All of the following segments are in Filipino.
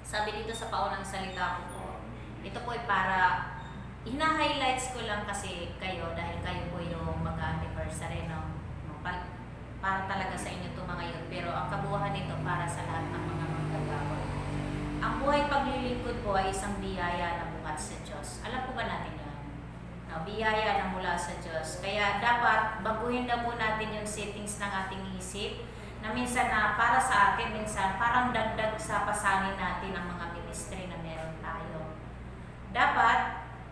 Sabi dito sa paunang salita ko po, ito po ay para, hina-highlights ko lang kasi kayo dahil kayo po yung mag-anniversary, no? Para talaga sa inyo ito mga yun. Pero ang kabuuan nito para sa lahat ng mga manggagawa. Ang buhay paglilingkod po ay isang biyaya na bukat sa Diyos. Alam po ba natin yan? No, biyaya na mula sa Diyos. Kaya dapat baguhin na po natin yung settings ng ating isip na minsan na para sa atin, minsan parang dagdag sa pasanin natin ang mga ministry na meron tayo. Dapat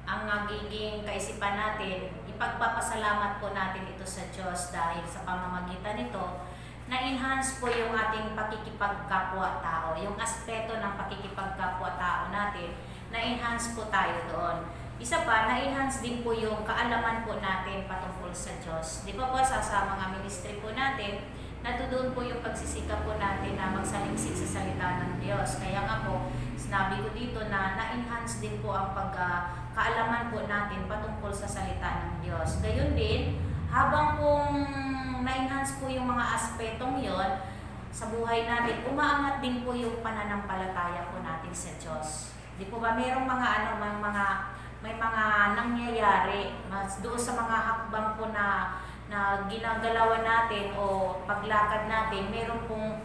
ang magiging kaisipan natin, ipagpapasalamat po natin ito sa Diyos dahil sa pamamagitan nito, na-enhance po yung ating pakikipagkapwa-tao, yung aspeto ng pakikipagkapwa-tao natin, na-enhance po tayo doon. Isa pa, na-enhance din po yung kaalaman po natin patungkol sa Diyos. Di ba po sa mga ministry po natin, natudoon po yung pagsisikap po natin na magsalingsik sa salita ng Diyos. Kaya nga po, sinabi ko dito na na-enhance din po ang kaalaman po natin patungkol sa salita ng Diyos. Gayon din, habang pong na-enhance po yung mga aspetong yon sa buhay natin, umaangat din po yung pananampalataya po natin sa Diyos. Di po ba mayroong mga may mga nangyayari doon sa mga hakbang po na ginagalawan natin o paglakad natin, meron pong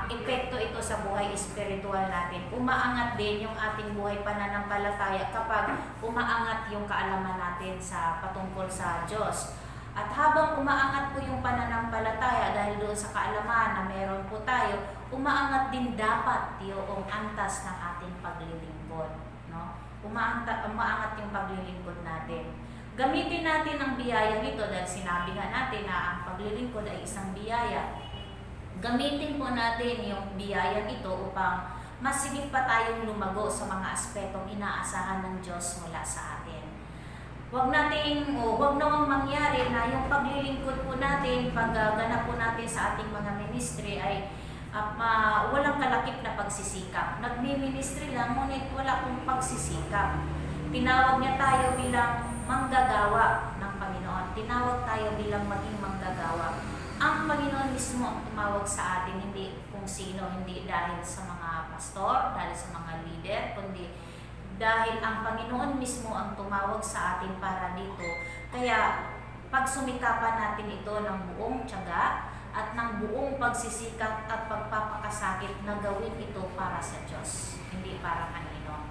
epekto ito sa buhay espiritual natin. Umaangat din yung ating buhay pananampalataya kapag umaangat yung kaalaman natin sa patungkol sa Diyos. At habang umaangat po yung pananampalataya dahil doon sa kaalaman na meron po tayo, umaangat din dapat yung antas ng ating paglilingkod. No? Umaangat yung paglilingkod natin. Gamitin natin ang biyaya nito dahil sinabi nga natin na ang paglilingkod ay isang biyaya. Gamitin po natin yung biyaya ito upang mas higit pa tayong lumago sa mga aspetong inaasahan ng Diyos mula sa atin. Huwag namang mangyari na yung paglilingkod po natin, pagganap po natin sa ating mga ministry ay walang kalakip na pagsisikap. Nagmi-ministry lang, ngunit wala pong pagsisikap. Tinawag niya tayo bilang manggagawa ng Panginoon. Tinawag tayo bilang maging manggagawa. Ang Panginoon mismo ang tumawag sa atin, hindi kung sino, hindi dahil sa mga pastor, dahil sa mga leader, kundi dahil ang Panginoon mismo ang tumawag sa atin para dito. Kaya pag sumikapan natin ito ng buong tiyaga at ng buong pagsisikap at pagpapakasakit na gawin ito para sa Diyos, hindi para kanino.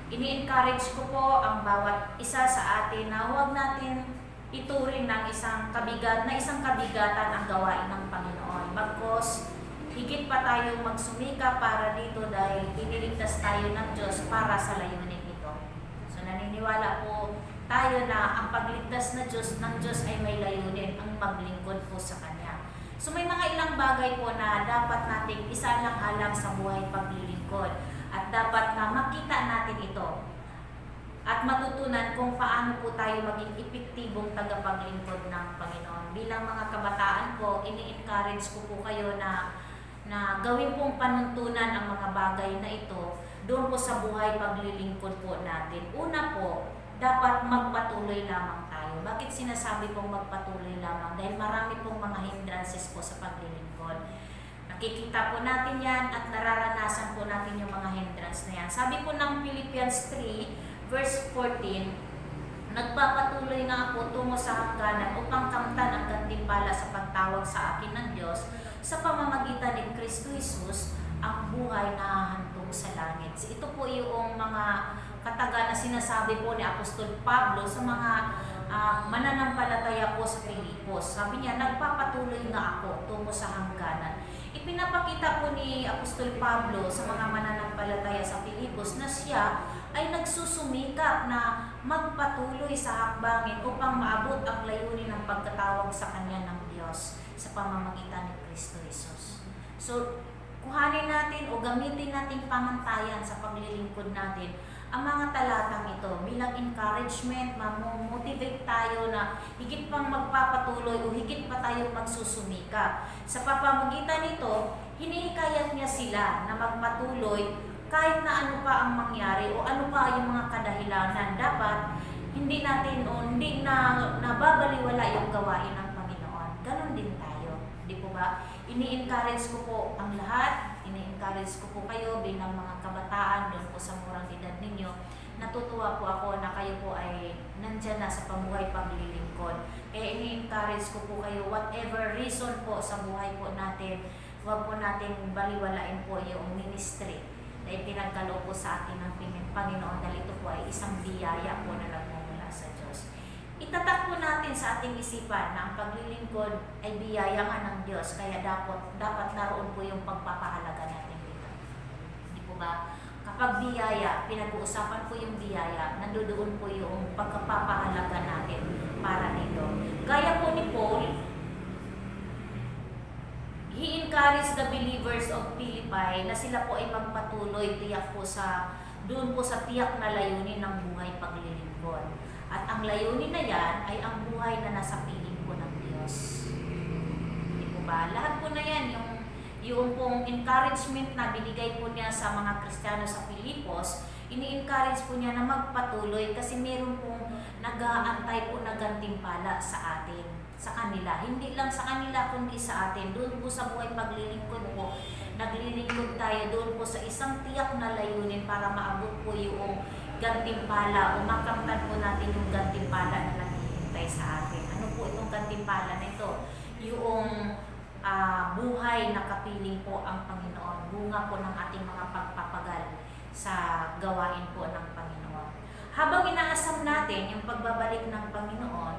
Ini-encourage ko po ang bawat isa sa atin na huwag natin ituring ng isang kabigatan ang gawain ng Panginoon. Bagkus, higit pa tayong magsumika para dito dahil iniligtas tayo ng Diyos para sa layunin ito. So naniniwala po tayo na ang pagligtas ng Diyos ay may layunin, ang maglingkod po sa Kanya. So may mga ilang bagay po na dapat nating isalang-alang sa buhay paglilingkod at dapat na makita natin ito at matutunan kung paano po tayo maging epektibong tagapaglingkod ng Panginoon. Bilang mga kabataan po, ini-encourage ko po kayo na gawin pong panuntunan ang mga bagay na ito doon po sa buhay paglilingkod po natin. Una po, dapat magpatuloy lamang tayo. Bakit sinasabi pong magpatuloy lamang? Dahil marami pong mga hindrances po sa paglilingkod. Nakikita po natin yan at nararanasan po natin yung mga hindrance na yan. Sabi po ng Philippians 3, verse 14, nagpapatuloy nga ako tungo sa hangganan upang kamtan ang gantimpala sa pagtawag sa akin ng Diyos sa pamamagitan ni Kristo Jesus ang buhay na hantong sa langit. Ito po yung mga kataga na sinasabi po ni Apostol Pablo sa mga mananampalataya po sa Pilipos. Sabi niya, nagpapatuloy nga ako tungo sa hangganan. Ipinapakita po ni Apostol Pablo sa mga mananampalataya sa Pilipos na siya ay nagsusumikap na magpatuloy sa hakbangin upang maabot ang layunin ng pagkatawag sa Kanya ng Diyos sa pamamagitan ni Kristo Jesus. So, kuhanin natin o gamitin natin pamantayan sa paglilingkod natin ang mga talatang ito bilang encouragement, motivate tayo na higit pang magpapatuloy o higit pa tayong magsusumikap. Sa pamamagitan nito, hinihikayat niya sila na magpatuloy kahit na ano pa ang mangyari o ano pa yung mga kadahilanan. Dapat hindi natin o hindi na nababaliwala yung gawain ng Panginoon. Ganon din tayo. Di po ba? Ini-encourage ko po ang lahat. Ini-encourage ini-encourage ko po kayo bilang mga kabataan doon po sa murang edad ninyo. Natutuwa po ako na kayo po ay nandyan na sa pamuhay paglilingkod. Kaya ini-encourage ko po kayo, whatever reason po sa buhay po natin, huwag po natin baliwalain po yung ministry na ipinagkaloob po sa atin ng Panginoon dahil ito po ay isang biyaya po na nagmumula sa Diyos. Itatak po natin sa ating isipan na ang paglilingkod ay biyaya nga ng Diyos, kaya dapat naroon po yung pagpapahalaga natin dito. Hindi po ba? Kapag biyaya, pinag-uusapan po yung biyaya, nandoon po yung pagpapahalaga natin para dito. Gaya po ni Paul, he encouraged the believers of Philippi na sila po ay magpatuloy tiyak po doon po sa tiyak na layunin ng buhay paglilingkod. At ang layunin na yan ay ang buhay na nasa piling po ng Diyos. Hindi po ba? Lahat po na yan, yung pong encouragement na binigay po niya sa mga Kristiyano sa Filipos, ini-encourage po niya na magpatuloy kasi meron pong nag-aantay po na gantimpala sa atin, sa kanila. Hindi lang sa kanila kundi sa atin. Doon po sa buhay paglilingkod po, naglilingkod tayo doon po sa isang tiyak na layunin para maabot po yung gantimpala o makamtan po natin yung gantimpala na naghihintay sa atin. Ano po itong gantimpala na ito? Yung buhay na kapiling po ang Panginoon. Bunga po ng ating mga pagpapagal sa gawain po ng Panginoon. Habang inaasam natin yung pagbabalik ng Panginoon,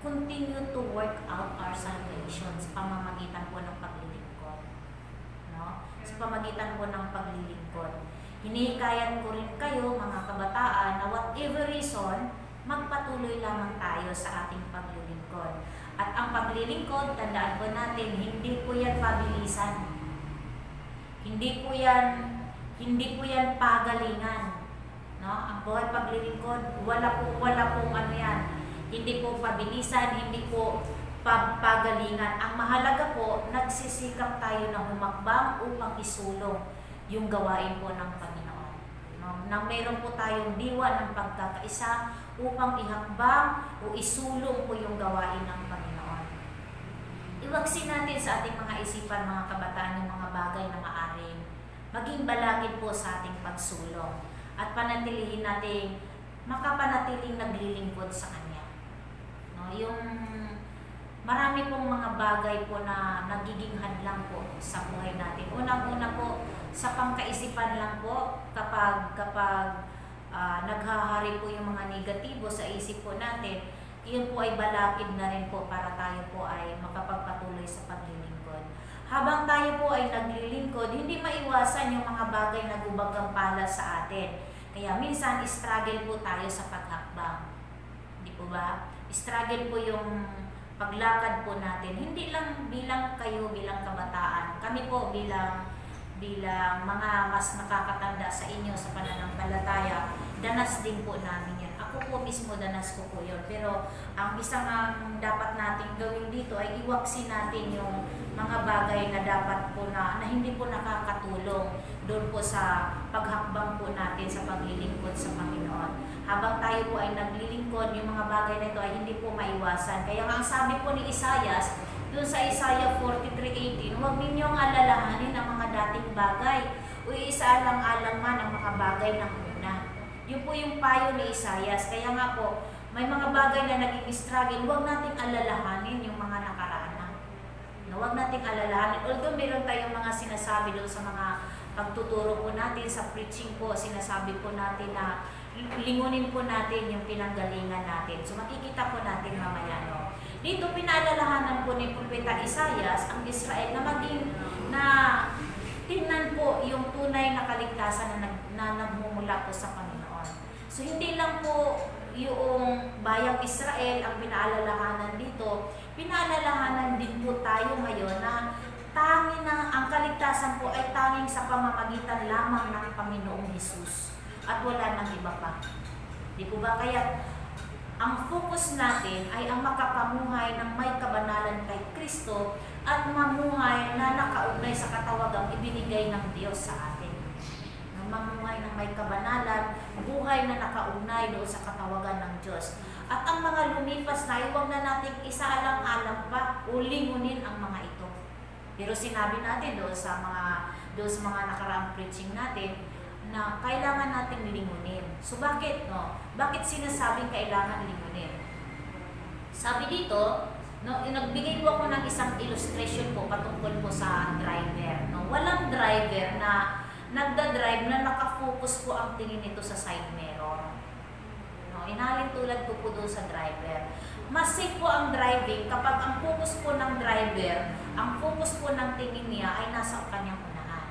continue to work out our salvation sa pamamagitan po ng paglilingkod. No? Sa pamamagitan po ng paglilingkod. Hinihikayat ko rin kayo, mga kabataan, na whatever reason, magpatuloy lamang tayo sa ating paglilingkod. At ang paglilingkod, tandaan po natin, hindi po yan pabilisan. Hindi po yan pagalingan. No? Ang buhay paglilingkod, wala pong ano yan. Hindi po pabilisan, hindi po pagalingan. Ang mahalaga po, nagsisikap tayo na humakbang upang isulong yung gawain po ng Panginoon. No? Nang mayroon po tayong diwa ng pagkakaisa upang ihakbang o isulong po yung gawain ng Panginoon. Iwagsin natin sa ating mga isipan, mga kabataan, yung mga bagay na maaaring maging balakid po sa ating pagsulong at panatilihin natin makapanatiling naglilingkod sa Kanya. No? Yung marami pong mga bagay po na nagiging hadlang po sa buhay natin. Unang-una po, sa pangkaisipan lang po, kapag naghahari po yung mga negatibo sa isip po natin, yun po ay balakid na rin po para tayo po ay makapagpatuloy sa paglilingkod. Habang tayo po ay naglilingkod, hindi maiwasan yung mga bagay na gumagamppala sa atin. Kaya minsan, struggle po tayo sa paghakbang. Hindi po ba? Struggle po yung paglakad po natin. Hindi lang bilang kayo, bilang kabataan. Kami po bilang mga mas nakakatanda sa inyo sa pananampalataya, danas din po namin yan. Ako po mismo, danas ko po yun. Pero ang isang dapat natin gawin dito ay iwaksin natin yung mga bagay na dapat po na hindi po nakakatulong doon po sa paghakbang po natin sa paglilingkod sa Panginoon. Habang tayo po ay naglilingkod, yung mga bagay na ito ay hindi po maiwasan. Kaya nga ang sabi po ni Isaias, doon sa Isaiah 43:18, huwag ninyong alalahanin ang mga dating bagay o isaalang-alang man ang mga bagay ng una. Yun po yung payo ni Isaias. Kaya nga po, may mga bagay na naging struggle, huwag nating alalahanin yung mga nakaraan na. Huwag nating alalahanin. Although meron tayong mga sinasabi doon sa mga pagtuturo po natin, sa preaching po, sinasabi po natin na lingunin po natin yung pinanggalingan natin. So makikita po natin mamaya, no? Dito pinaalalahanan po ni Propeta Isaias ang Israel na tingnan po yung tunay na kaligtasan na nagmumula po sa Panginoon. So hindi lang po yung bayang Israel ang pinaalalahanan dito, pinaalalahanan din po tayo ngayon na ang kaligtasan po ay tanging sa pamamagitan lamang ng Panginoong Hesus at wala nang iba pa. Di po ba? Kaya ang focus natin ay ang makapamuhay ng may kabanalan kay Kristo at mamuhay na nakaugnay sa katawagang ibinigay ng Diyos sa atin. Mamuhay ng may kabanalan, buhay na nakaugnay doon sa katawagan ng Diyos. At ang mga lumipas na, huwag na nating isaalang-alang pa o lingunin ang mga ito. Pero sinabi natin doon sa mga doon sa mga nakaraang preaching natin na kailangan natin lingunin. So bakit, no? Bakit sinasabing kailangan lingunin? Sabi dito, no, nagbigay po ako ng isang illustration po patungkol po sa driver. No? Walang driver na nagda-drive na nakafocus po ang tingin nito sa side mirror. No? Inalin tulad ko po doon sa driver. Mas safe po ang driving kapag ang focus po ng driver, ang focus po ng tingin niya ay nasa kanyang unahan.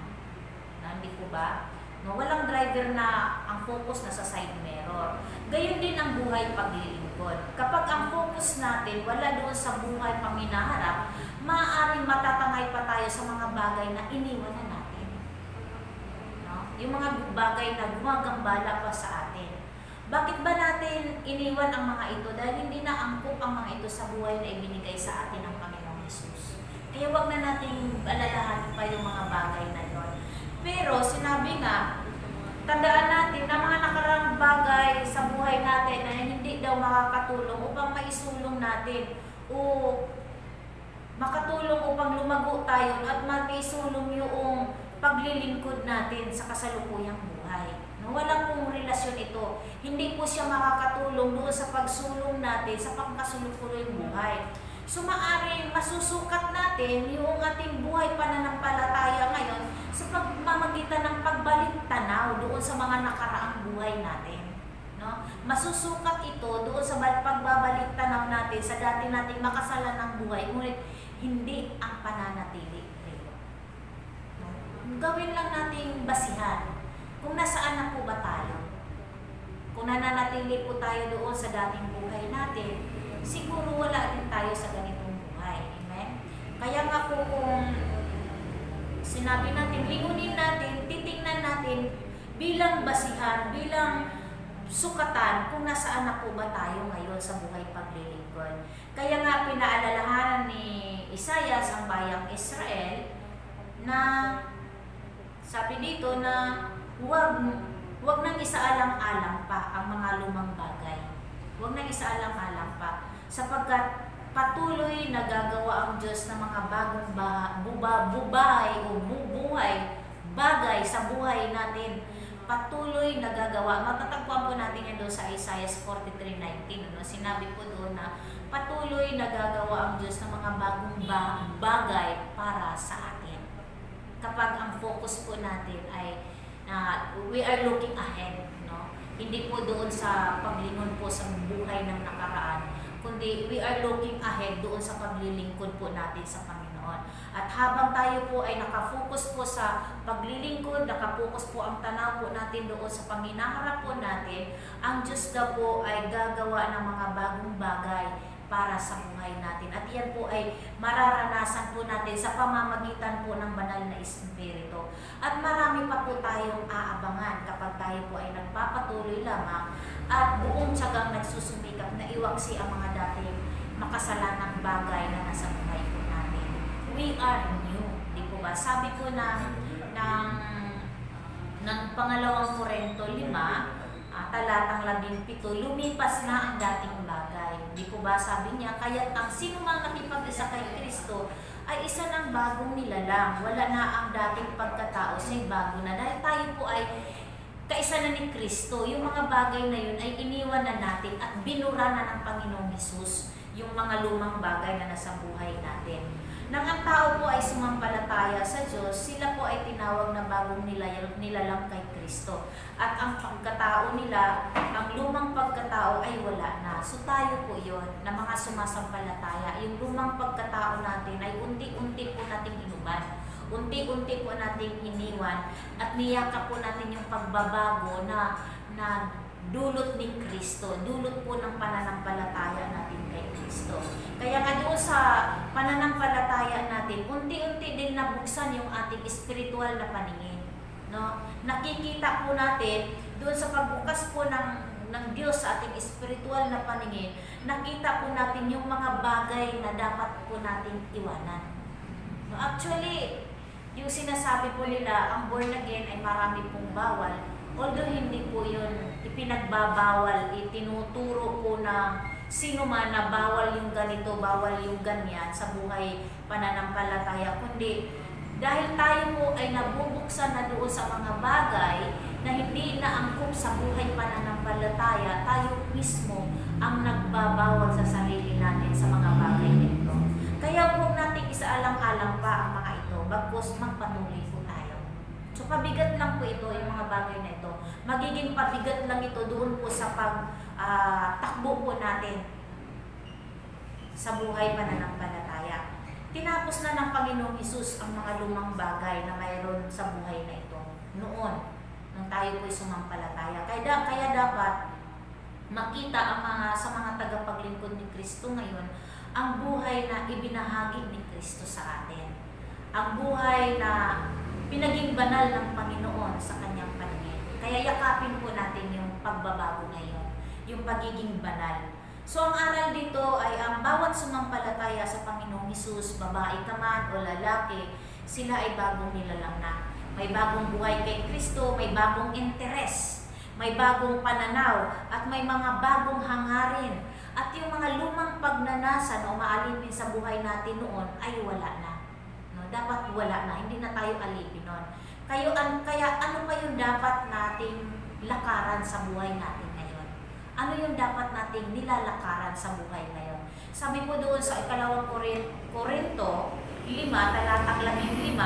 No? Hindi po ba? No? Walang driver na ang focus na sa side mirror. Gayon din ang buhay paglilingkod. Kapag ang focus natin wala doon sa buhay pang hinaharap, maaaring matatangay pa tayo sa mga bagay na iniwan na natin. Yung mga bagay na gumagambala pa sa atin. Bakit ba natin iniwan ang mga ito? Dahil hindi na angkop ang mga ito sa buhay na ibinigay sa atin ng Panginoong Hesus. Kaya wag na nating alalahanin pa yung mga bagay na yon. Pero sinabi nga, tandaan natin na mga nakarang bagay sa buhay natin na hindi daw makakatulong upang maisulong natin o makatulong upang lumago tayo at maisulong yung paglilingkod natin sa kasalukuyang buhay. No, walang pong relasyon ito. Hindi po siya makakatulong doon sa pagsulong natin sa pangkasulukuyang buhay. So maaaring masusukat natin yung ating buhay pananampalataya ngayon sa pagmamagitan ng pagbalik tanaw doon sa mga nakaraang buhay natin. No? Masusukat ito doon sa pagbabalik tanaw natin sa dati nating makasalanang buhay, ngunit hindi ang pananatili. Gawin lang nating basihan kung nasaan na po ba tayo. Kung nananatili po tayo doon sa dating buhay natin, siguro wala din tayo sa ganitong buhay. Amen? Kaya nga po kung sinabi natin, lingunin natin, titingnan natin bilang basihan, bilang sukatan kung nasaan na po ba tayo ngayon sa buhay paglilingkod. Kaya nga pinaalalahanan ni Isaias ang bayang Israel na sabi dito na huwag nang isaalang-alang pa ang mga lumang bagay. Huwag nang isaalang-alang pa. Sapagkat patuloy na gagawa ang Diyos ng mga bagong bagay sa buhay natin. Patuloy na gagawa. Matatagpuan po natin yan doon sa Isaiah 43:19. No? Sinabi po doon na patuloy na gagawa ang Diyos ng mga bagong bagay para sa atin. Kapag ang focus po natin ay we are looking ahead, no? Hindi po doon sa paglingon po sa buhay ng nakaraan, kundi we are looking ahead doon sa paglilingkod po natin sa Panginoon. At habang tayo po ay nakafocus po sa paglilingkod, nakafocus po ang tanaw po natin doon sa panginaharap po natin, ang Diyos daw po ay gagawa ng mga bagong bagay para sa buhay natin. At yan po ay mararanasan po natin sa pamamagitan po ng banal na Espiritu. At marami pa po tayong aabangan kapag tayo po ay nagpapatuloy lamang at buong tiyagang nagsusumikap na iwaksi ang mga dating makasalanang bagay na nasa buhay po natin. We are new. Di po ba? Sabi po ng pangalawang Korinto 5, talatang 17, lumipas na ang dating bagay. Di po ba sabi niya, kaya't ang sino mang nakipag-isa kay Kristo ay isa ng bagong nilalang. Wala na ang dating pagkatao, siya'y bago na. Dahil tayo po ay kaisa na ni Kristo, yung mga bagay na yun ay iniwan na natin at binura na ng Panginoong Hesus yung mga lumang bagay na nasa buhay natin. Nang ang tao po ay sumampalataya sa Diyos, sila po ay tinawag na bagong nilalang kay Kristo. At ang pagkatao nila, ang lumang pagkatao ay wala na. So tayo po yon na mga sumasampalataya. Yung lumang pagkatao natin ay unti-unti po nating inuman. Unti-unti po nating iniwan at niyakap po natin yung pagbabago na dulot ni Kristo, dulot po ng pananampalataya natin kay Kristo. Kaya nga doon sa pananampalataya natin, unti-unti din nabuksan yung ating spiritual na paningin. No? Nakikita po natin doon sa pagbukas po ng Diyos sa ating spiritual na paningin, nakita po natin yung mga bagay na dapat po nating iwanan. No? Actually, yung sinasabi po nila, ang born again ay marami pong bawal. Although hindi po yun ipinagbabawal, itinuturo po na sino man na bawal yung ganito, bawal yung ganyan sa buhay pananampalataya, kundi Dahil tayo po ay nabubuksan na doon sa mga bagay na hindi na angkop sa buhay pananampalataya, tayo mismo ang nagbabawal sa sarili natin sa mga bagay nito. Kaya huwag natin isaalang-alang pa ang mga ito, bagkus magpatuloy po tayo. So pabigat lang po ito, yung mga bagay na ito. Magiging pabigat lang ito doon po sa takbo po natin sa buhay pananampalataya. Tinapos na ng Panginoong Hesus ang mga lumang bagay na mayroon sa buhay na ito noon, nung tayo po'y sumampalataya. Kaya dapat makita sa mga tagapaglingkod ni Kristo ngayon, ang buhay na ibinahagi ni Kristo sa atin. Ang buhay na pinaging banal ng Panginoon sa kanyang paningin. Kaya yakapin po natin yung pagbabago ngayon, yung pagiging banal. So ang aral dito ay ang bawat sumampalataya sa Panginoong Hesus, babae ka man o lalaki, sila ay bagong nilalang na. May bagong buhay kay Kristo, may bagong interes, may bagong pananaw, at may mga bagong hangarin. At yung mga lumang pagnanasa na umaalipin sa buhay natin noon ay wala na. No, dapat wala na, hindi na tayo alipin noon. Kaya ano pa yung dapat nating lakaran sa buhay natin ngayon? Ano yung dapat nating nilalakaran sa buhay ngayon? Sabi po doon sa 2 Korinto 5, talatang 15,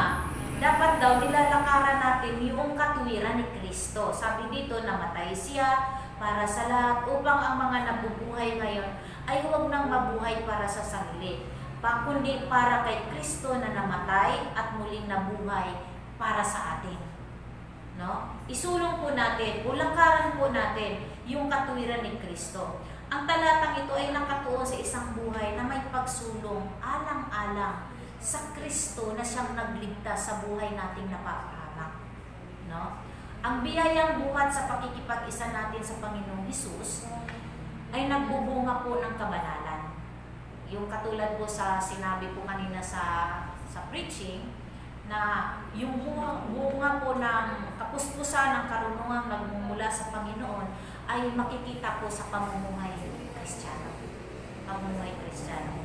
dapat daw nilalakaran natin yung katuwiran ni Kristo. Sabi dito, namatay siya para sa lahat upang ang mga nabubuhay ngayon ay huwag nang mabuhay para sa sarili, kundi para kay Kristo na namatay at muling nabuhay para sa atin. No? Isulong po natin, lakaran po natin yung katuwiran ni Kristo. Ang talatang ito ay nakatuon sa isang buhay na may pagsulong alang-alang sa Kristo na siyang nagligtas sa buhay nating napapahamak. No? Ang biyayang buhat sa pakikipag-isa natin sa Panginoong Hesus ay nagbubunga po ng kabanalan. Yung katulad po sa sinabi po kanina sa preaching, na yung bunga po ng kapuspusan ng karunungang nagmumula sa Panginoon ay makikita po sa pamumuhay Kristiyano. Pamumuhay Kristiyano.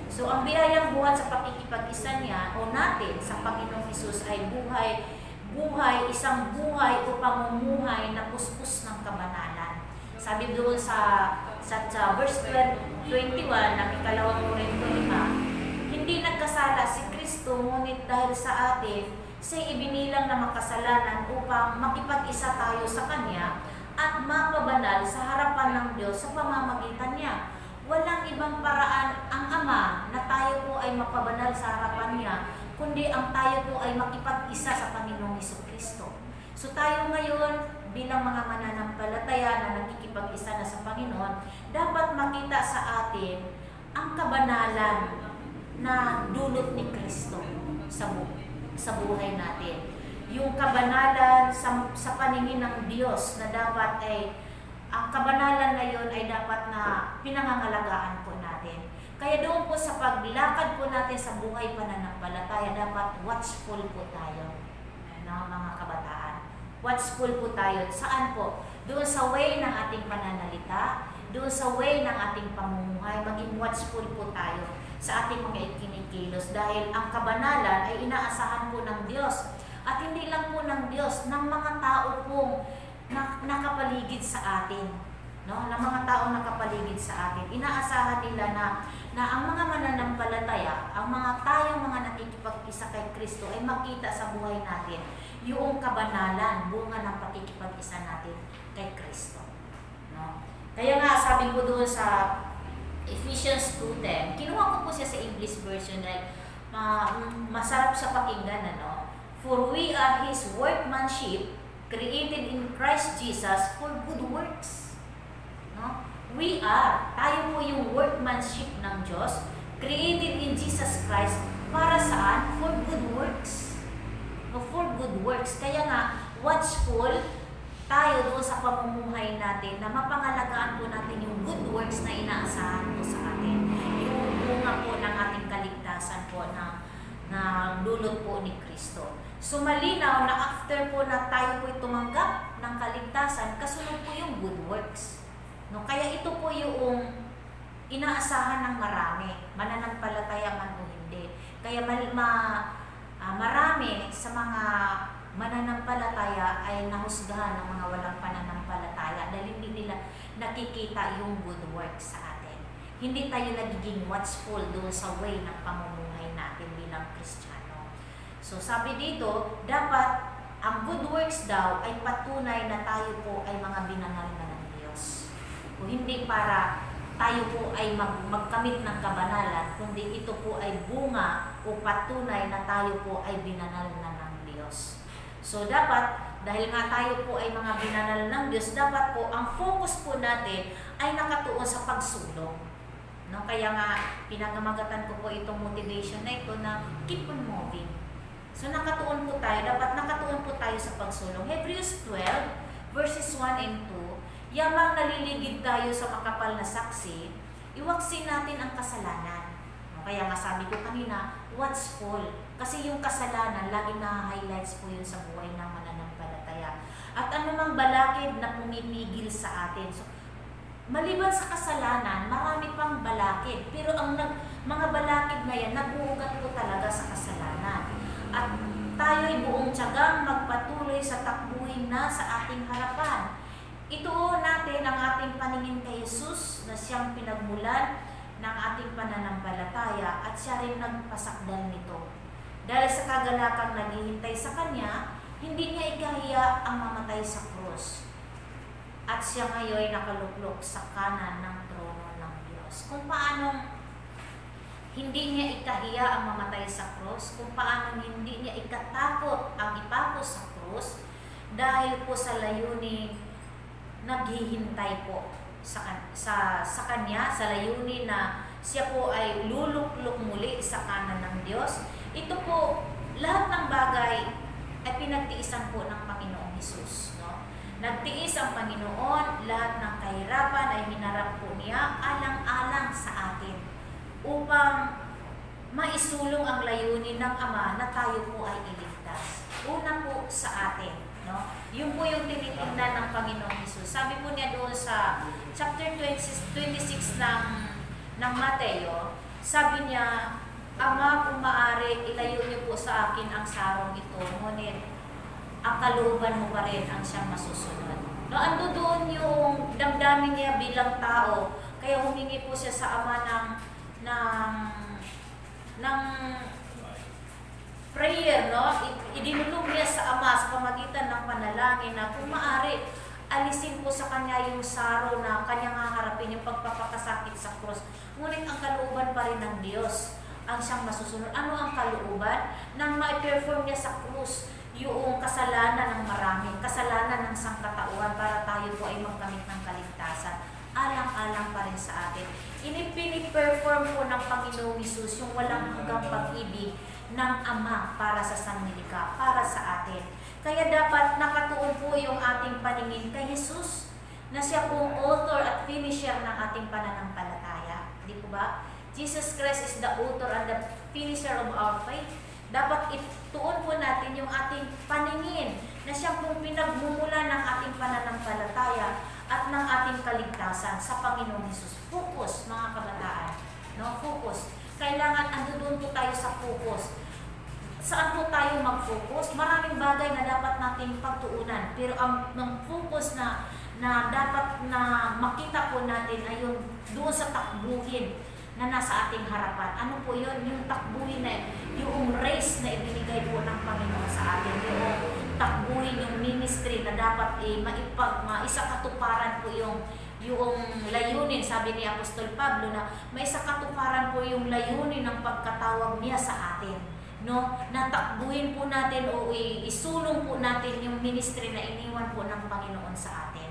So ang biyayang buhat sa pakikipag-isa niya o natin sa Panginoong Hesus ay isang buhay o pamumuhay na puspos ng kabanalan. Sabi doon sa verse 21 ng 2 Korinto 5, hindi nagkasala si Kristo, ngunit dahil sa atin, siya'y ibinilang na makasalanan upang makipag-isa tayo sa Kanya at mapabanal sa harapan ng Diyos sa pamamagitan niya. Walang ibang paraan ang Ama na tayo po ay mapabanal sa harapan niya, kundi ang tayo po ay makipag-isa sa Panginoong Hesukristo. So tayo ngayon, bilang mga mananampalataya na nakikipag-isa na sa Panginoon, dapat makita sa atin ang kabanalan na dulot ni Kristo sa buhay natin. Yung kabanalan sa paningin ng Diyos na dapat ang kabanalan na yun ay dapat na pinangangalagaan po natin. Kaya doon po sa paglakad po natin sa buhay pananampalataya, dapat watchful po tayo, mga kabataan. Watchful po tayo. Saan po? Doon sa way ng ating pananalita, doon sa way ng ating pamumuhay, maging watchful po tayo sa ating mga ikinikilos dahil ang kabanalan ay inaasahan po ng Diyos at hindi lang po ng Diyos, ng mga tao pong nakapaligid sa atin, no? Ng mga tao nakapaligid sa atin. Inaasahan nila na ang mga mananampalataya, ang mga tayong mga nakikipag-isa kay Kristo ay makita sa buhay natin yung kabanalan, bunga ng pakikipag-isa natin kay Kristo, no? Kaya nga sabi ko doon sa Ephesians 2:10, kinuha ko po siya sa English version dahil masarap sa pakinggan, ano? For we are His workmanship, created in Christ Jesus for good works. No? Tayo po yung workmanship ng Diyos, created in Jesus Christ, para saan? For good works. No, for good works. Kaya nga, watchful tayo doon sa pamumuhay natin na mapangalagaan po natin yung good works na inaasahan po sa atin. Yung bunga po ng ating kaligtasan po na dulot po ni Kristo. So malinaw na after po na tayo po tumanggap ng kaligtasan, kasunod po yung good works. No? Kaya ito po yung inaasahan ng marami, mananampalataya man o hindi. Kaya marami sa mga mananampalataya ay nahusgahan ng mga walang pananampalataya dahil hindi nila nakikita yung good work sa atin. Hindi tayo nagiging watchful doon sa way ng pamumuhay natin bilang Kristiyano. So sabi dito, dapat ang good works daw ay patunay na tayo po ay mga binanal na ng Diyos. O hindi para tayo po ay magkamit ng kabanalan, kundi ito po ay bunga o patunay na tayo po ay binanal na ng Diyos. So dapat, dahil nga tayo po ay mga binanal ng Diyos, dapat po ang focus po natin ay nakatuon sa pagsulong. No? Kaya nga, pinagamagatan ko po itong motivation na ito na keep on moving. So nakatuon po tayo, dapat nakatuon po tayo sa pagsulong. Hebrews 12, verses 1 and 2, yamang naliligid tayo sa makapal na saksi, iwaksin natin ang kasalanan. No? Kaya nga sabi ko kanina, watchful. Kasi yung kasalanan, laging na-highlights po yun sa buhay ng mananampalataya. At anumang balakid na pumipigil sa atin. So, maliban sa kasalanan, marami pang balakid. Pero ang mga balakid na yan, nag-uugat po talaga sa kasalanan. At tayo'y buong tiyagang magpatuloy sa takbuhin na sa ating harapan. Ituon natin ang ating paningin kay Jesus na siyang pinagmulan ng ating pananampalataya at siya rin nagpasakdal nito. Dahil sa kagalakang naghihintay sa Kanya, hindi niya ikahiya ang mamatay sa krus. At siya ngayon nakaluklok sa kanan ng trono ng Diyos. Kung paanong hindi niya ikahiya ang mamatay sa krus, kung paano hindi niya ikatakot ang ipako sa krus, dahil po sa layunin naghihintay po sa Kanya, sa layunin na siya po ay luluklok muli sa kanan ng Diyos. Ito po, lahat ng bagay ay pinagtiisan po ng Panginoong Hesus. No? Nagtiis ang Panginoon, lahat ng kahirapan ay hinarap po niya alang-alang sa atin upang maisulong ang layunin ng Ama na tayo po ay iligtas. Una po sa atin. No? Yun po yung tinitingnan ng Panginoong Hesus. Sabi po niya doon sa chapter 26 ng Mateo, sabi niya, Ama, kung maaari, ilayo niyo po sa akin ang sarong ito, ngunit ang kalooban mo pa rin ang siyang masusunod. No, ando doon yung damdamin niya bilang tao, kaya humingi po siya sa Ama ng prayer, no? Idinulog niya sa Ama sa pamagitan ng panalangin na kung maaari, alisin po sa Kanya yung saro na Kanyang haharapin, yung pagpapakasakit sa krus. Ngunit ang kalooban pa rin ng Diyos ang siyang masusunod. Ano ang kalooban? Nang ma-perform niya sa krus yung kasalanan ng marami, kasalanan ng sangkatauhan para tayo po ay magkamit ng kaligtasan. Alang-alang pa rin sa atin. Piniperform po ng Panginoong Hesus yung walang hanggang pag-ibig ng Ama para sa sanlilikha, para sa atin. Kaya dapat nakatuon po yung ating paningin kay Hesus na siya pong author at finisher ng ating pananampalataya. Di po ba? Jesus Christ is the author and the finisher of our faith. Dapat ituon po natin yung ating paningin na siya pong pinagmumula ng ating pananampalataya at ng ating kaligtasan sa Panginoong Hesus. Focus, mga kabataan. No? Focus. Kailangan doon po tayo sa focus. Saan po tayo mag-focus? Maraming bagay na dapat nating pagtuunan. Pero ang focus na dapat na makita po natin ay yung doon sa takbuhin na nasa ating harapan. Ano po yun? Yung takbuhin na yung race na ibinigay po ng Panginoon sa atin. Yung takbuhin, yung ministry na dapat maisakatuparan po yung layunin. Sabi ni Apostol Pablo na may isakatuparan po yung layunin ng pagkatawag niya sa atin. No? Natakbuhin po natin o isulong po natin yung ministry na iniwan po ng Panginoon sa atin.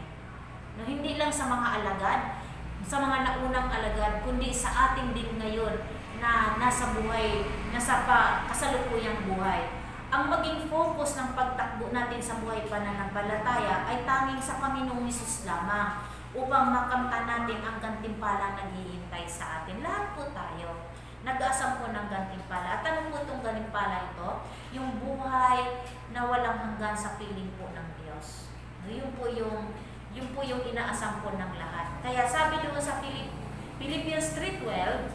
No? Hindi lang sa mga alagad, sa mga naunang alagad, kundi sa ating din ngayon na nasa buhay, nasa kasalukuyang buhay. Ang maging focus ng pagtakbo natin sa buhay pananampalataya ay tanging sa Panginoong Hesus lamang upang makamtan natin ang gantimpala na naghihintay sa atin. Lahat po tayo nag-aasam po ng gantimpala. At ano po itong gantimpala ito? Yung buhay na walang hanggan sa piling po ng Diyos. Yun po yung inaasam po ng lahat. Kaya sabi doon sa Philippians 3:12,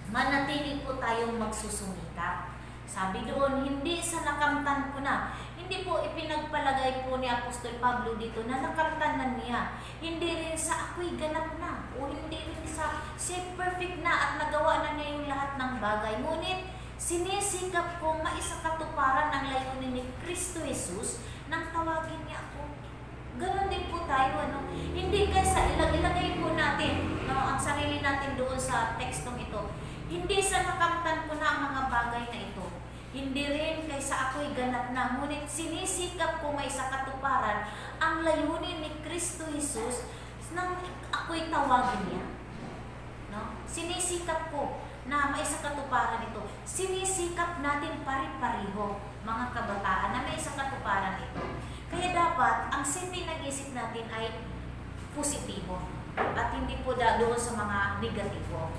manatili po tayong magsusumikap Sabi doon, hindi sa nakamtan ko na. Hindi po ipinagpalagay po ni Apostol Pablo dito na nakamtan na niya. Hindi rin sa ako'y ganap na. O hindi rin sa siya perfect na at nagawa na niya yung lahat ng bagay. Ngunit sinisikap ko maisakatuparan ang layunin ni Kristo Jesus nang tawagin niya ako. Ganon din po tayo. Ano? Hindi kaysa ilagay po natin ang sarili natin doon sa tekstong ito. Hindi sa nakamtan ko na ang mga bagay na ito. Hindi rin kaysa ako'y ganap na, ngunit sinisikap ko may sakatuparan ang layunin ni Kristo Jesus nang ako'y tawagin niya. No? Sinisikap ko na may sakatuparan ito. Sinisikap natin pari-pariho, mga kabataan, na may sakatuparan ito. Kaya dapat, ang sindi ng isip natin ay positibo at hindi po doon sa mga negatibo.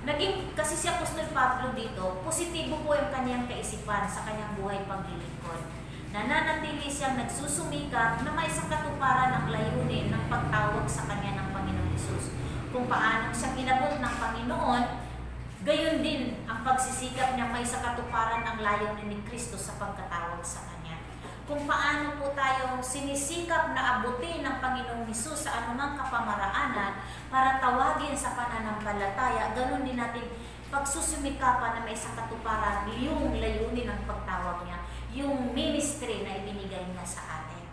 Naging, kasi si Apostol Pablo dito, positibo po yung kanyang kaisipan sa kanyang buhay paglilingkod. Nananatili siyang nagsusumikap na may sakatuparan ang layunin ng pagtawag sa kanya ng Panginoon Hesus. Kung paano siya inabot ng Panginoon, gayon din ang pagsisikap niya may sakatuparan ang layunin ni Kristo sa pagkatawag sa kanya. Kung paano po tayo sinisikap na abutin ng Panginoong Hesus sa anumang kapamaraanan para tawagin sa pananampalataya, ganun din natin pagsusumikapan na may sakatuparan yung layunin ng pagtawag niya, yung ministry na ibinigay niya sa atin.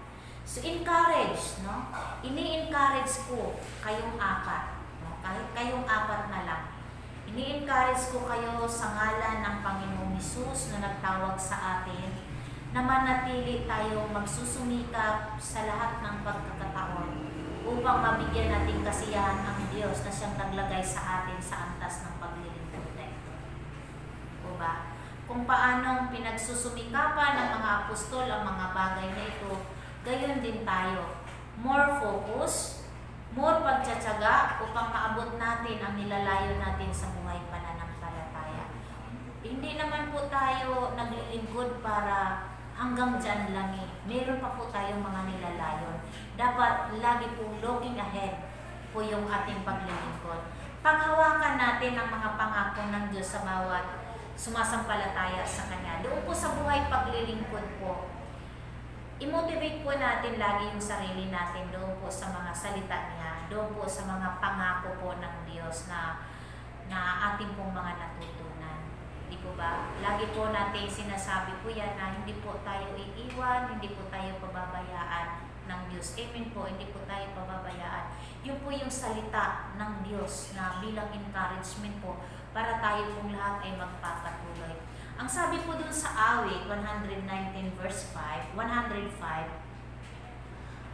So encourage, no? Ini-encourage ko kayong apat, no? Kahit kayong apat na lang. Ini-encourage ko kayo sa ngalan ng Panginoong Hesus na nagtawag sa atin na manatili tayong magsusumikap sa lahat ng pagkakataon upang mabigyan natin kasiyahan ang Diyos na siyang naglagay sa atin sa antas ng paglilingkod na ito. O ba? Kung paanong pinagsusumikapan ng mga apostol ang mga bagay na ito, gayon din tayo. More focus, more pagtsatsaga upang maabot natin ang nilalayo natin sa buhay pananampalataya. Hindi naman po tayo naglilingkod para hanggang dyan lang eh. Meron pa po tayong mga nilalayon. Dapat lagi po looking ahead po yung ating paglilingkod. Panghawakan natin ang mga pangako ng Diyos sa bawat sumasampalataya sa Kanya. Doon po sa buhay paglilingkod po, i-motivate po natin lagi yung sarili natin doon po sa mga salita niya, doon po sa mga pangako po ng Diyos na ating pong mga natutunan. Hindi po ba? Lagi po natin sinasabi po yan na hindi po tayo iiwan, hindi po tayo pababayaan ng Diyos. Amen po, hindi po tayo pababayaan. Yun po yung salita ng Diyos na bilang encouragement po para tayo pong lahat ay magpapatuloy. Ang sabi po dun sa awit 119 verse 5, 105,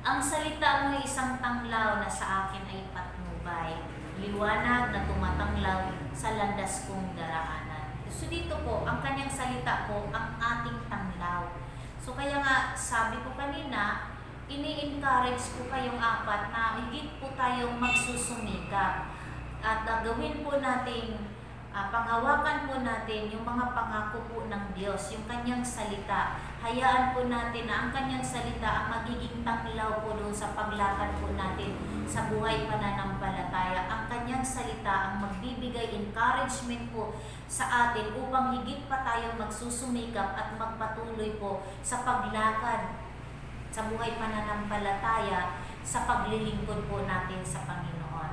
ang salita mo ay isang tanglaw na sa akin ay patnubay, liwanag na tumatanglaw sa landas kong daraanan. So dito po, ang kanyang salita po, ang ating tanglaw. So kaya nga, sabi ko kanina, ini-encourage ko kayong apat na higit po tayong magsusumikap. At gawin po natin, panghawakan po natin yung mga pangako po ng Diyos, yung kanyang salita. Hayaan po natin na ang kanyang salita ang magiging tanglaw po doon sa paglakad po natin sa buhay pananampalataya. Ang kanyang salita ang magbibigay encouragement po sa atin upang higit pa tayong magsusumikap at magpatuloy po sa paglakad sa buhay pananampalataya sa paglilingkod po natin sa Panginoon.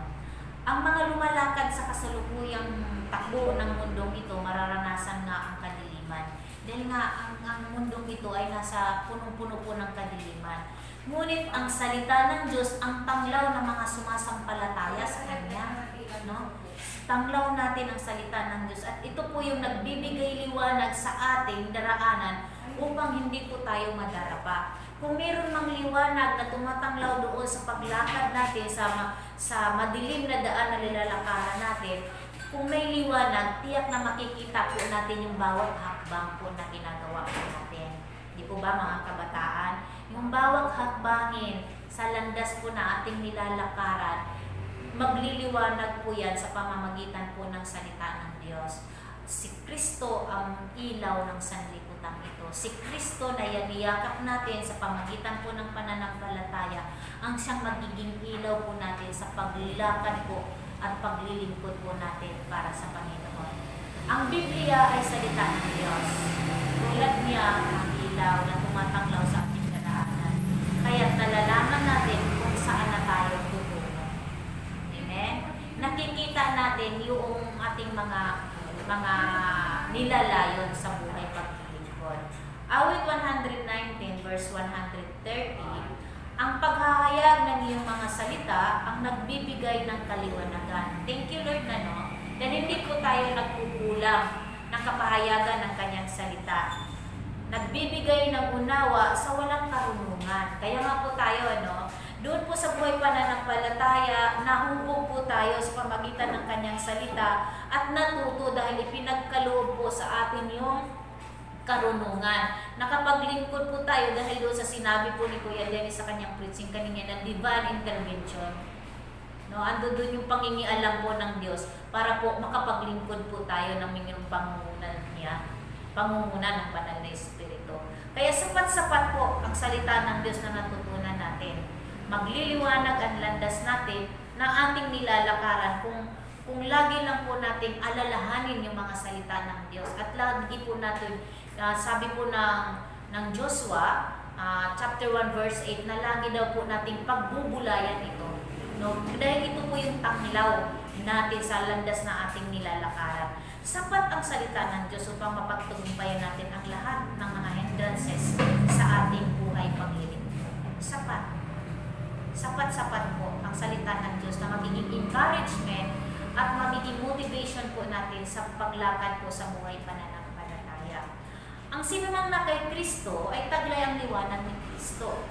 Ang mga lumalakad sa kasalukuyang takbo ng mundong ito, mararanasan nga ang kadiliman. Dahil nga ang mundong ito ay nasa punong-puno po ng kadiliman. Ngunit ang salita ng Diyos, ang tanglaw ng mga sumasampalataya sa Kanya, no? Tanglaw natin ang salita ng Diyos at ito po yung nagbibigay liwanag sa ating daraanan upang hindi po tayo madarapa. Kung meron mang liwanag na tumatanglaw doon sa paglakad natin sa madilim na daan na nilalakaran natin, kung may liwanag, tiyak na makikita po natin yung bawat hakbang po na ginagawa po natin. Di po ba mga kabataan? Yung bawat hakbangin sa landas po na ating nilalakaran, magliliwanag po yan sa pamamagitan po ng salita ng Diyos. Si Kristo ang ilaw ng sanlibutan ito. Si Kristo na yaniyakap natin sa pamamagitan po ng pananampalataya, ang siyang magiging ilaw po natin sa paglilakad po at paglilingkod po natin para sa Panginoon. Ang Biblia ay salita ng Diyos. Tulad niya ang ilaw na tumatanglaw sa ating daraanan. Kaya nalalaman natin kung saan na tayo tutungo. Amen? Nakikita natin yung ating mga nilalayon sa buhay paglilingkod. Awit 119 verse 130, ang paghahayag ng iyong mga salita ang nagbibigay ng kaliwanagan. Thank you Lord na no, dahil hindi po tayo nagkukulang ng kapahayagan ng kanyang salita. Nagbibigay ng unawa sa walang karunungan. Kaya nga po tayo, doon po sa buhay pananampalataya, nahubog po tayo sa pamagitan ng kanyang salita at natuto dahil ipinagkaloob po sa atin yung karunungan. Nakapaglingkod po tayo dahil doon sa sinabi po ni Kuya Dennis sa kanyang preaching kanina ng divine intervention. Ando doon yung pangingialam po ng Diyos para po makapaglingkod po tayo ng mga pangungunan niya, pangunguna ng banal na Espiritu. Kaya sapat-sapat po ang salita ng Diyos na natutunan natin. Magliliwanag ang landas natin na ating nilalakaran kung lagi lang po natin alalahanin yung mga salita ng Diyos at lagi po natin, sabi po ng Joshua, chapter 1 verse 8, na lagi daw po nating pagbubulayan ito. Dahil ito po yung tanglaw natin sa landas na ating nilalakaran. Sapat ang salita ng Diyos upang mapagtagumpayan natin ang lahat ng mga hindrances sa ating buhay paglilingkod. Sapat. Sapat-sapat po ang salita ng Diyos na magiging encouragement at magiging motivation po natin sa paglakad po sa buhay pananampalataya. Ang sinunang na kay Kristo ay taglay ang liwanag ni Kristo,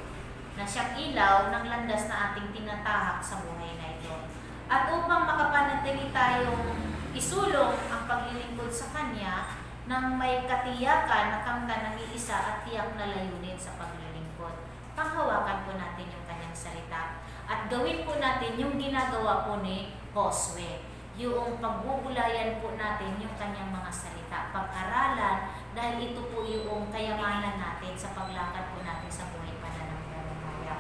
na siyang ilaw ng landas na ating tinatahak sa buhay na ito. At upang makapanatili tayong isulong ang paglilingkod sa Kanya nang may katiyakan na kamta ng iisa at tiyak na layunin sa paglilingkod, panghawakan po natin yung Kanyang salita at gawin po natin yung ginagawa po ni Josue, yung pagbubulayan po natin yung Kanyang mga salita, pag-aralan, dahil ito po yung kayamanan natin sa paglakad po natin sa buhay pananampalataya.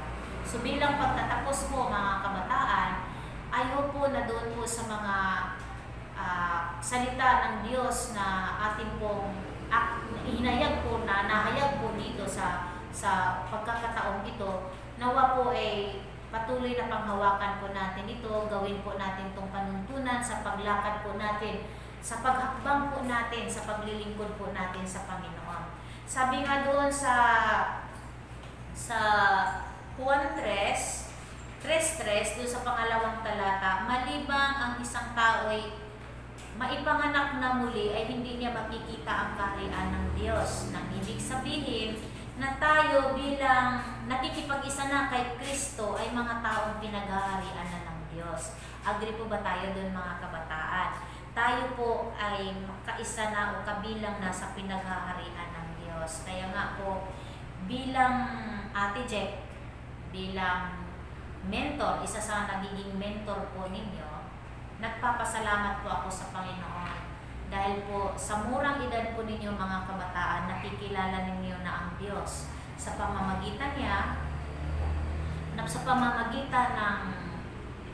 So bilang pagtatapos po mga kabataan, ayaw po na doon po sa mga salita ng Diyos na ating pong hinayag po na nahayag po dito sa pagkakataong ito, nawa po ay patuloy na panghawakan po natin ito, gawin po natin itong panuntunan sa paglakad po natin, sa paghakbang po natin, sa paglilingkod po natin sa Panginoon. Sabi nga doon sa Juan 3:3, doon sa pangalawang talata, malibang ang isang tao ay maipanganak na muli ay hindi niya makikita ang kaharian ng Diyos. Nang ibig sabihin na tayo bilang nakikipag-isa na kay Kristo ay mga taong pinaghaharian na ng Diyos. Agree po ba tayo doon mga kabataan? Tayo po ay kaisa na o kabilang na sa pinaghaharian ng Diyos. Kaya nga po, bilang Ate Jack, bilang mentor, isa sa nagiging mentor po ninyo, nagpapasalamat po ako sa Panginoon. Dahil po sa murang edad po ninyo mga kabataan, nakikilala ninyo na ang Diyos sa pamamagitan niya, sa pamamagitan ng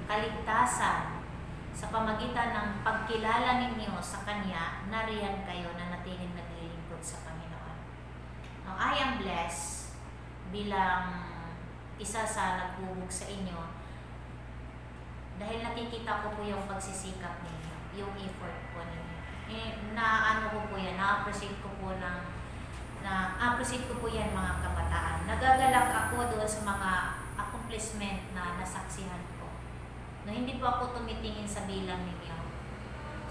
kaligtasan, sa pamagitan ng pagkilala ninyo sa Kanya, nariyan kayo na natiling naglilingkod sa Panginoon. Now, I am blessed bilang isa sa nagbubog sa inyo dahil nakikita ko po yung pagsisikap ninyo, yung effort po ninyo. Na-ano ko po yan, na-appreciate ko po na-appreciate ko po yan mga kabataan. Nagagalak ako doon sa mga accomplishment na nasaksihan ko. No, hindi po ako tumitingin sa bilang ninyo.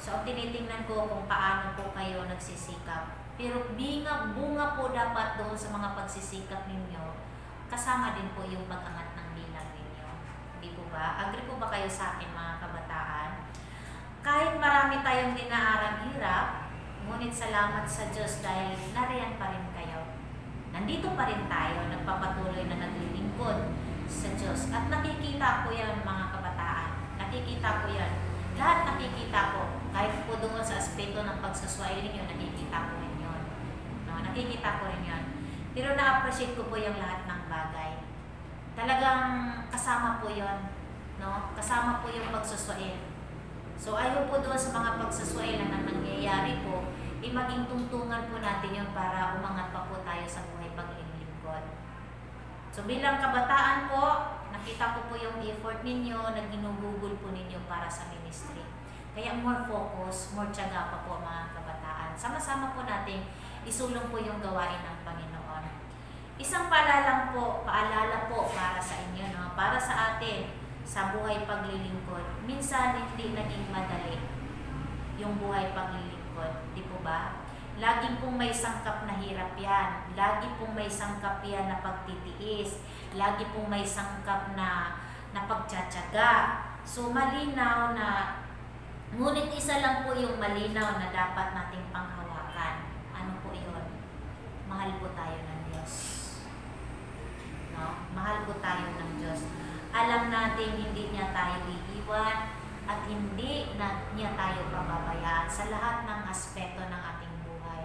So, tinitingnan ko kung paano po kayo nagsisikap. Pero bunga po dapat doon sa mga pagsisikap ninyo, kasama din po yung pag-angat ng bilang ninyo. Hindi po ba? Agree po ba kayo sa akin mga kabataan? Kahit marami tayong dinaarang hirap, ngunit salamat sa Diyos dahil nariyan pa rin kayo. Nandito pa rin tayo, nagpapatuloy na naglilingkod sa Diyos. At nakikita ko yan mga kabataan. Nakikita ko yan. Lahat nakikita ko. Kahit po doon sa aspeto ng pagsuswail ninyo, nakikita ko rin yun. No, nakikita ko rin yun. Pero na-appreciate ko po yung lahat ng bagay. Talagang kasama po yun. No? Kasama po yung pagsuswail. So ayaw po doon sa mga pagsaswela na nangyayari po, maging tungtungan po natin yun para umangat pa po tayo sa buhay paglilingkod. So bilang kabataan po, nakita ko po yung effort ninyo na ginugugol po ninyo para sa ministry. Kaya more focus, more tiyaga pa po mga kabataan. Sama-sama po natin isulong po yung gawain ng Panginoon. Isang paalala po para sa inyo, no? Para sa atin sa buhay paglilingkod. Minsan hindi naging madali yung buhay paglilingkod, di po ba? Lagi pong may sangkap na hirap yan. Lagi pong may sangkap yan na pagtitiis. Lagi pong may sangkap na pagtsatsaga. So malinaw na, ngunit isa lang po yung malinaw na dapat nating panghawakan. Ano po yun? Mahal po tayo ng Diyos. No? Mahal po tayo ng Diyos. Alam natin hindi niya tayo iiwan at hindi niya tayo pababayaan sa lahat ng aspeto ng ating buhay.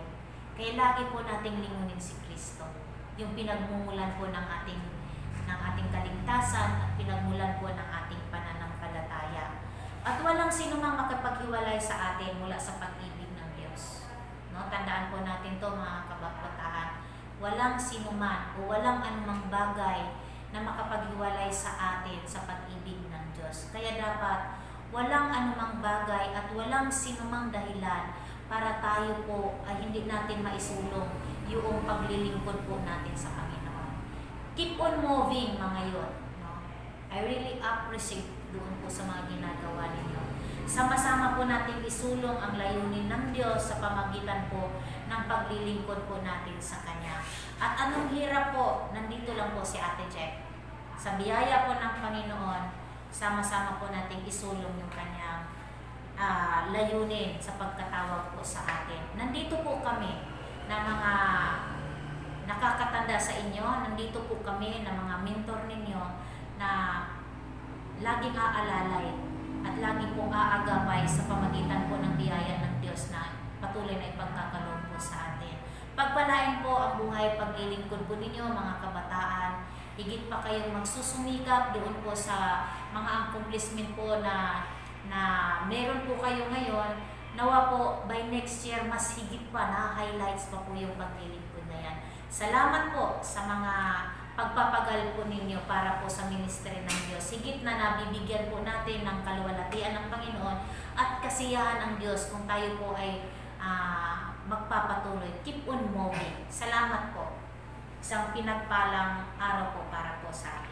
Kaya lagi po nating lingunin si Kristo. Yung pinagmumulan po ng ating kaligtasan at pinagmulan po ng ating pananampalataya. At walang sino mang makapaghiwalay sa atin mula sa pag-ibig ng Diyos. No? Tandaan po natin to mga kabataan. Walang sino man o walang anumang bagay na makapaghiwalay sa atin sa pag-ibig ng Diyos. Kaya dapat walang anumang bagay at walang sinumang dahilan para tayo po ay hindi natin maisulong yung paglilingkod po natin sa Panginoon. Keep on moving mga yun. No? I really appreciate doon po sa mga ginagawa ninyo. Sama-sama po natin isulong ang layunin ng Diyos sa pamagitan po ng paglilingkod po natin sa Kanya. At anong hirap po, nandito lang po si Ate Jack. Sa biyaya po ng Panginoon, sama-sama po natin isulong yung Kanyang layunin sa pagkatawag po sa atin. Nandito po kami na mga nakakatanda sa inyo, nandito po kami na mga mentor ninyo na laging aalalay at laging pong aagapay sa pamagitan po ng biyaya ng Diyos na patuloy na ipagkakaloob po sa atin. Pagpalain po ang buhay paglilingkod po ninyo mga kabataan. Higit pa kayong magsusumikap doon po sa mga accomplishment po na meron po kayo ngayon. Nawa po by next year mas higit pa na highlights pa po yung paglilingkod na yan. Salamat po sa mga pagpapagal po ninyo para po sa ministry ng Diyos. Higit na nabibigyan po natin ng kaluwalhatian ng Panginoon at kasiyahan ng Diyos kung tayo po ay magpapatuloy. Keep on moving. Salamat po. Isang pinagpalang araw po para po sa akin.